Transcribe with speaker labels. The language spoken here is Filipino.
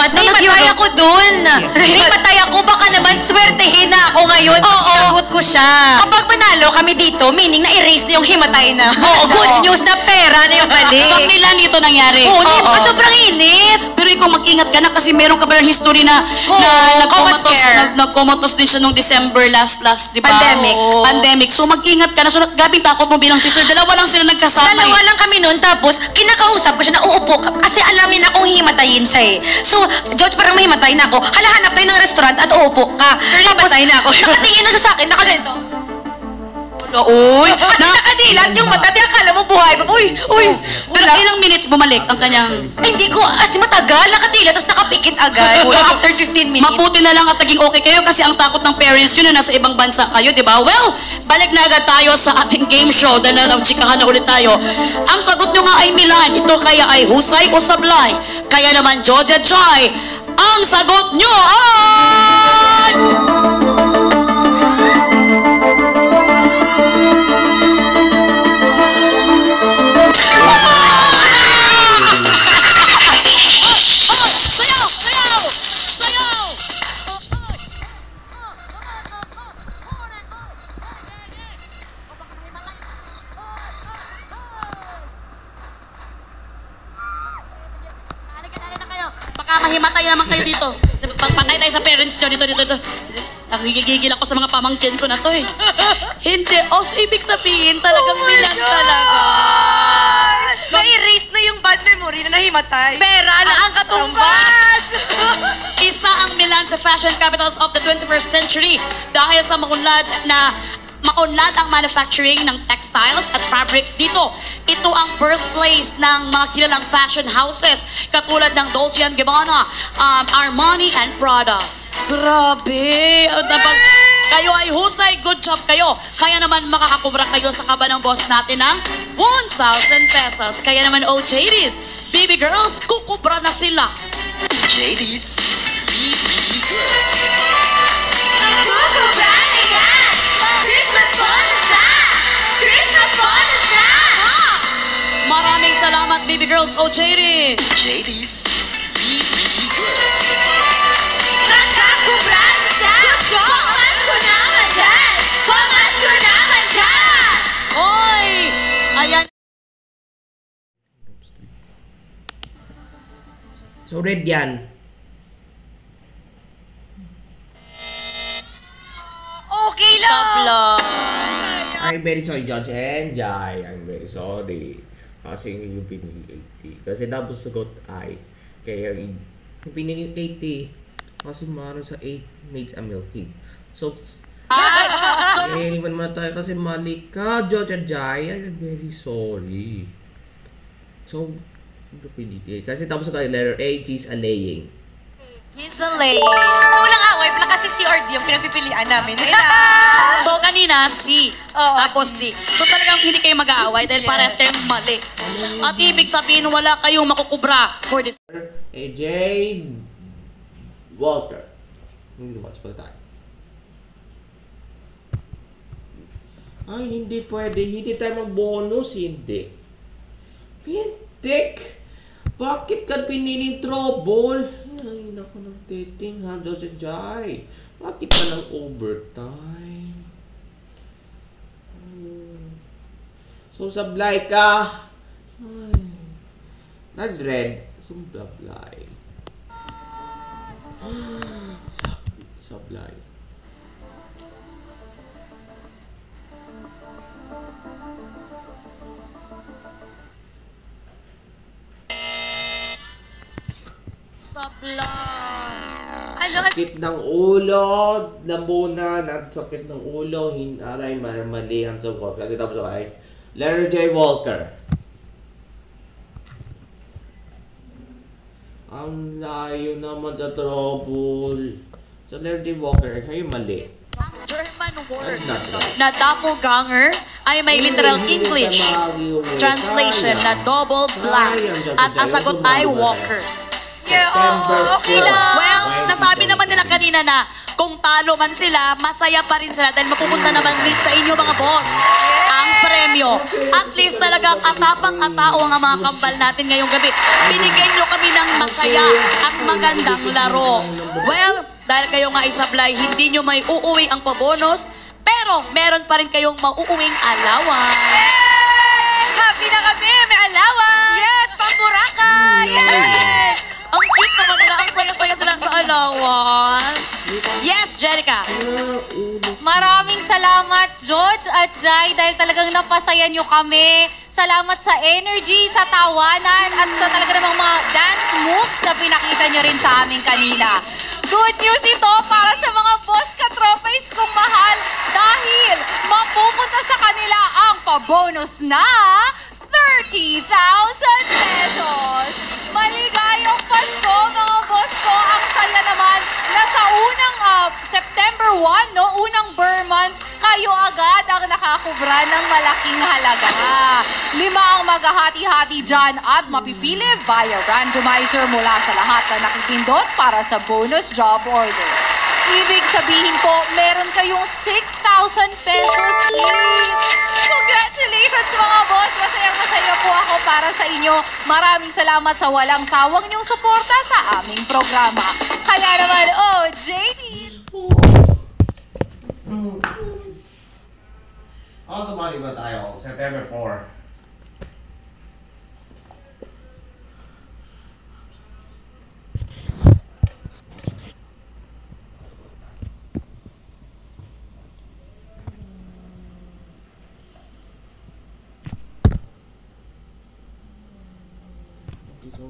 Speaker 1: Nahimatay ako dun. Nahimatay ako, baka naman swertehin na ako ngayon. Sinagot ko siya. Kapag manalo kami dito, meaning na-erase na yung himatay na. Oo, good news na pera na yung balik.
Speaker 2: Sa Milan ito nangyari.
Speaker 1: Oo, sobrang init.
Speaker 2: Pero ikaw mag-ingat ka na kasi meron ka ba ng history na nagkomatos din siya nung December last, di ba? Pandemic. So mag-ingat ka na. So gabing takot mo bilang sister. Dalawa lang sila nagkasama.
Speaker 1: Dalawa lang kami noon. Tapos kinakausap ko siya na uupo kasi alam niya na akong himatayin siya eh. So, George, parang mahimatay na ako. Halahanap tayo ng restaurant at uupo ka. Tapos, na ako. Nakatingin na siya sa akin, nakaganito. Uy! Kasi nakadilat yung mata, di akala mo buhay pa. Uy!
Speaker 2: Pero ilang minutes bumalik ang kanyang...
Speaker 1: Hindi ko, as matagal, nakadilat, tapos nakapikit agad. After 15 minutes.
Speaker 2: Mabuti na lang at naging okay kayo kasi ang takot ng parents yun na nasa ibang bansa kayo, di ba? Well, balik na agad tayo sa ating game show dahil chikahan na ulit tayo. Ang sagot nyo nga ay Milan. Ito kaya ay husay o sablay? Kaya naman, Georgia Joy, ang sagot nyo ay... Mahimatay naman kayo dito. Pagpatay tayo sa parents nyo. Dito. Nagigigil ako sa mga pamangkin ko na to eh. Hindi. Ibig sabihin talagang Milan talaga.
Speaker 1: Na-erase na yung bad memory na nahimatay. Pera na ang katumbas!
Speaker 2: Isa ang Milan sa fashion capitals of the 21st century dahil sa maunlad ang manufacturing ng textiles at fabrics dito. Ito ang birthplace ng mga kilalang fashion houses katulad ng Dolce & Gabbana, Armani, and Prada. Grabe! Kayo ay husay, good job kayo. Kaya naman makakakubra kayo sa kaba ng boss natin ng 1,000 pesos. Kaya naman, JDs, baby girls, kukubra na sila.
Speaker 3: JDs,
Speaker 1: Kukubra na yan! Christmas bonus na! Christmas bonus na!
Speaker 2: Maraming salamat, baby girls, JDs.
Speaker 3: JDs,
Speaker 1: Nakakubra na siya! Pamasko naman dyan! Pamasko naman dyan!
Speaker 2: Oy! Ayan.
Speaker 4: So, red yan.
Speaker 1: Okay lang!
Speaker 4: I'm very sorry, Judge and Jai. I'm very sorry. Kasi yung pinili 80. Kasi tapos sagot ay. Kaya yung pinili 80. Kasi maroon sa 8 mates a milky. So, iniwan mo tayo kasi mali ka, Judge and Jai. I'm very sorry. So, pinili. Kasi tapos sagot letter A, G's a laying.
Speaker 2: He's a lady.
Speaker 1: So, walang away pala kasi C or D yung pinagpipilian namin.
Speaker 2: So, kanina, C. Tapos D. So, talagang hindi kayo mag-aaway dahil parehas kayong mali. At ibig sabihin, wala kayong makukubra for this.
Speaker 4: AJ Walker. Hindi watch pala tayo. Ay, hindi pwede. Hindi tayo mag-bonus. Hindi. Pintik! Bakit ka piniling trouble? Ay, naku ng dating ha, Judge Jai. Bakit ka ng overtime? So, sablay ka. Ay. That's red. Sablay. Sablay. Sakit ng ulo, lamunan at sakit ng ulo, hinaray, mali ang sagot. Kasi tapos ay letter J, Walker. Ang layo naman sa trouble. Sa letter J, Walker, kayo mali.
Speaker 2: German word
Speaker 4: That's not right.
Speaker 2: na doppelganger ay may literal English translation na double black at ang sagot ay Walker.
Speaker 4: September 4.
Speaker 2: Well, nasabi naman nila kanina na kung talo man sila, masaya pa rin sila dahil mapupunta naman din sa inyo mga boss ang premyo. At least talagang atapang-atao ang mga kambal natin ngayong gabi. Binigyan nyo kami ng masaya at magandang laro. Well, dahil kayo nga isablay, hindi nyo may uuwi ang pabonus, pero meron pa rin kayong mauuwing alawan.
Speaker 1: Happy na kami! May alawan! Yes! Pampurakan! Yes!
Speaker 2: Ang cute naman nila, ang saya-saya sila sa alawan. Yes, Jerica.
Speaker 5: Maraming salamat, George at Jai, dahil talagang napasaya nyo kami. Salamat sa energy, sa tawanan, at sa talaga namang mga dance moves na pinakita nyo rin sa amin kanina. Good news ito para sa mga boss katropes kong mahal dahil mapupunta sa kanila ang pabonus na 30,000 pesos. Maligayang Pasko, mga boss ko. Ang saya naman na sa unang September 1, no, unang Burr month, kayo agad ang nakakubra ng malaking halaga. 5 ang maghahati-hati dyan at mapipili via randomizer mula sa lahat na nakipindot para sa bonus job order. Ibig sabihin po, meron kayong 6,000 pesos each. Congratulations mga boss! Masayang-masaya po ako para sa inyo. Maraming salamat sa walang sawang niyong suporta sa aming programa. Kaya naman, JD!
Speaker 4: Tumali ba tayo? September 4. So,